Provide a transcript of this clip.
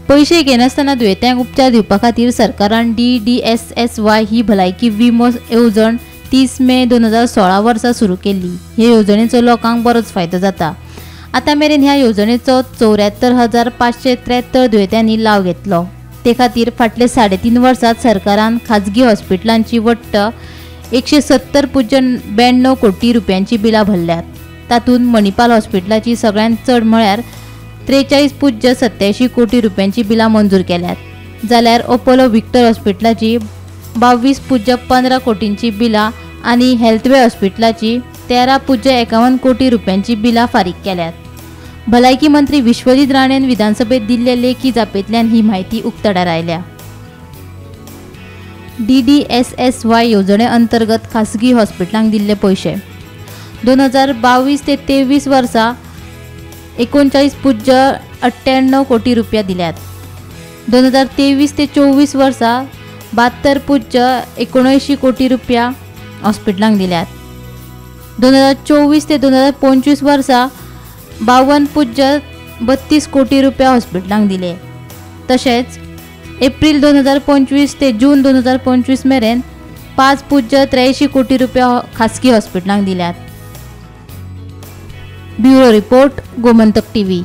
पैसे घेनासतना दुयेंत्यांक उपचार दिवपा खातीर सरकारान DDSSY ही भलायकी विमो येवजण 30 मे 2016 वर्सा सुरू केली। ह्या येवजणेचो लोकांक बरोच फायदो जाता। आता मेरेन ह्या येवजणेचो 74,573 दुयेंत्यांनी लाव घेतलो। ते खातीर फाटले 3.5 वर्सांत सरकारान खाजगी हॉस्पिटलांची वट्ट 170.92 कोटी रुपयांची बिलां भरल्यात। तातूंत मणिपाल हॉस्पिटलाची सगळ्यांत चड म्हळ्यार 43.87 कोटी रुपयांची बिलां मंजूर केल्यात। जाल्यार अपोलो व्हिक्टर हॉस्पिटलाची 22.15 कोटींची बिलां आनी हेल्थवे हॉस्पिटलाची 13.51 कोटी रुपयांची बिलां फारीक केल्यात। भलायकी मंत्री विश्वजीत राणेन विधानसभेत दिल्ले लेखी जापेंतल्यान ही म्हायती उक्ताडार आयल्या। DDSSY येवजणे अंतर्गत खासगी हॉस्पिटलांक दिल्ले पैसे 2022 ते 23 वर्सा 39.98 कोटी रुपया दिल्यात। 2023 ते 24 वर्सा 72.79 कोटी रुपया हॉस्पिटलांक दिल्यात। 2024 ते 2025 वर्सा 52.32 कोटी रुपया हॉस्पिटलांक दिले। तशेंच एप्रिल 2025 ते जून 2025 मेरेन 5.83 कोटी रुपया खासगी हॉस्पिटलांक दिल्यात। Bureau report, Gomantak TV.